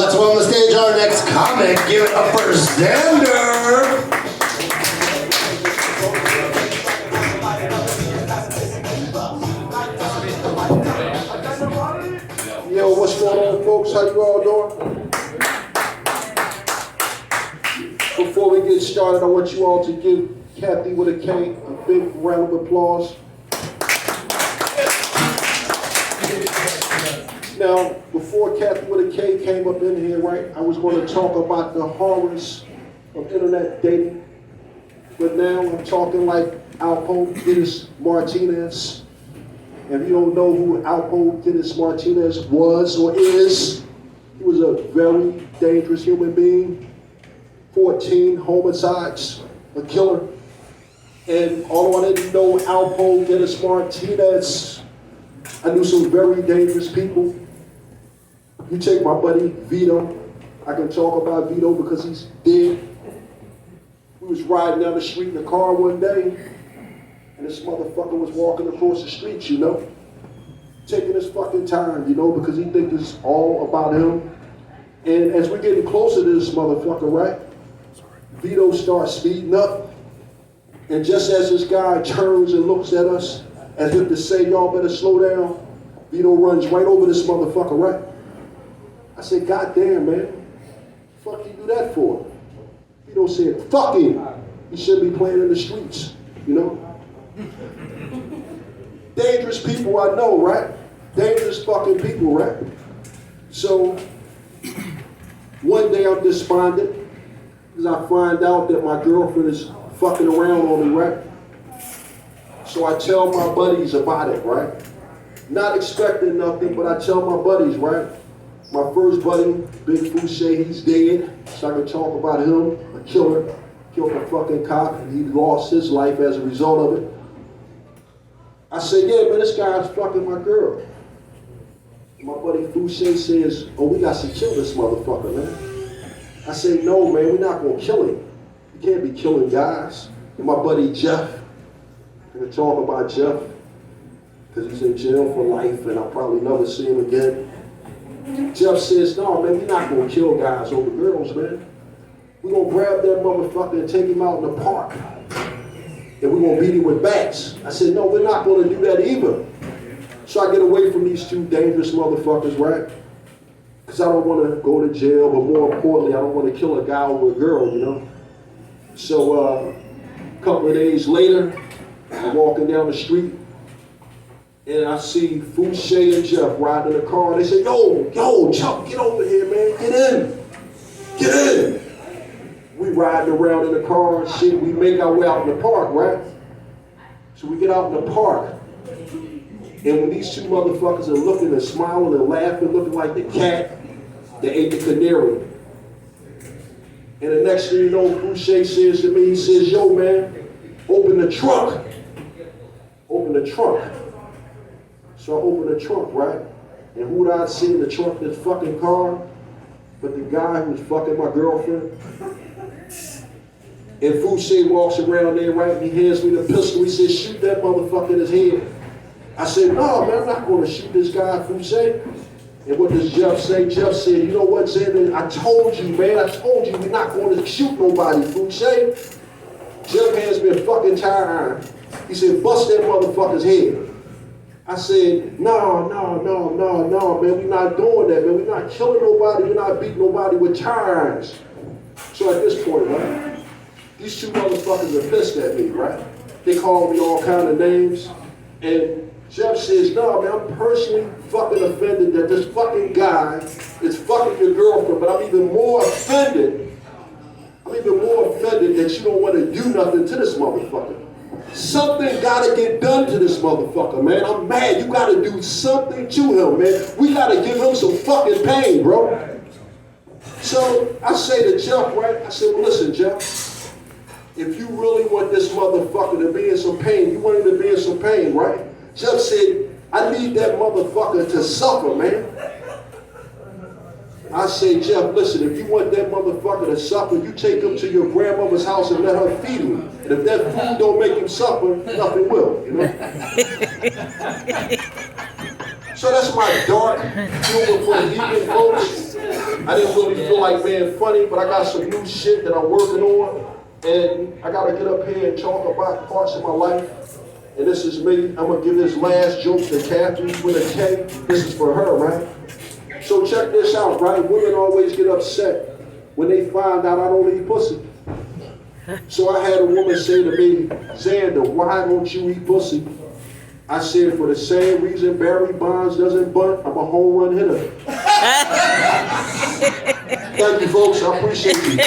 Let's welcome to the stage our next comic. Give it up for Xander. Yo, what's going on, folks? How you all doing? Before we get started, I want you all to give Kathy with a K a big round of applause. Now, before Kathy with a K came up in here, right, I was going to talk about the horrors of internet dating. But now I'm talking like Alpo Martinez. And if you don't know who Alpo Martinez was or is, he was a very dangerous human being. 14 homicides, a killer. And although I didn't know Alpo Martinez, I knew some very dangerous people. You take my buddy Vito. I can talk about Vito because he's dead. We was riding down the street in a car one day, and this motherfucker was walking across the street, you know, taking his fucking time, you know, because he thinks it's all about him. And as we're getting closer to this motherfucker, right, Vito starts speeding up, and just as this guy turns and looks at us, as if to say, y'all better slow down, Vito runs right over this motherfucker, right? I said, God damn, man, what the fuck you do that for? Vito said, fuck him. He shouldn't be playing in the streets, you know? Dangerous people I know, right? Dangerous fucking people, right? So, one day I'm despondent because I find out that my girlfriend is fucking around on me, right? So I tell my buddies about it, right? Not expecting nothing, but I tell my buddies, right? My first buddy, Big Fouché, he's dead. So I can talk about him, a killer, killed a fucking cop, and he lost his life as a result of it. I say, yeah, man, this guy's fucking my girl. My buddy Fouché says, oh, we got to kill this motherfucker, man. I say, no, man, we're not gonna kill him. You can't be killing guys. And my buddy Jeff, I'm gonna talk about Jeff, because he's in jail for life and I'll probably never see him again. Jeff says, no, man, we're not gonna kill guys over girls, man. We're gonna grab that motherfucker and take him out in the park. And we're gonna beat him with bats. I said, no, we're not gonna do that either. So I get away from these two dangerous motherfuckers, right? Because I don't wanna go to jail, but more importantly, I don't wanna kill a guy over a girl, you know? So a couple of days later, I'm walking down the street, and I see Fouché and Jeff riding in the car. They say, yo, Chuck, get over here, man. Get in. We riding around in the car and shit. We make our way out in the park, right? So we get out in the park. And when these two motherfuckers are looking and smiling and laughing, looking like the cat that ate the canary. And the next thing you know, Fouché says to me, he says, yo, man, open the trunk. Open the trunk. So I open the trunk, right? And who would I see in the trunk of this fucking car? But the guy who was fucking my girlfriend. And Fouché walks around there, right? And he hands me the pistol. He says, shoot that motherfucker in his head. I said, no, man, I'm not going to shoot this guy, Fouché. And what does Jeff say? Jeff said, you know what, Xander? I told you, man. I told you we're not going to shoot nobody, Fouché. Jeff hands me a fucking tire iron. He said, bust that motherfucker's head. I said, no, man, we're not doing that, man. We're not killing nobody. We're not beating nobody with tire irons. So at this point, right, these two motherfuckers are pissed at me, right? They call me all kind of names. And Jeff says, no, man, I'm personally fucking offended that this fucking guy is fucking your girlfriend, but I'm even more offended that you don't want to do nothing to this motherfucker. Something gotta get done to this motherfucker, man. I'm mad. You gotta do something to him, man. We gotta give him some fucking pain, bro. So I say to Jeff, right? I said, well, listen, Jeff, if you really want this motherfucker to be in some pain, you want him to be in some pain, right? Jeff said, I need that motherfucker to suffer, man. I say, Jeff, listen, if you want that motherfucker to suffer, you take him to your grandmother's house and let her feed him. And if that food don't make him suffer, nothing will, you know? So that's my dark humor for the evening, folks. I didn't really feel like being funny, but I got some new shit that I'm working on. And I gotta get up here and talk about parts of my life. And this is me. I'm gonna give this last joke to Kathy with a K. This is for her, right? So check this out, right? Women always get upset when they find out I don't eat pussy. So I had a woman say to me, Xander, why don't you eat pussy? I said, for the same reason Barry Bonds doesn't bunt, I'm a home run hitter. Thank you, folks. I appreciate you.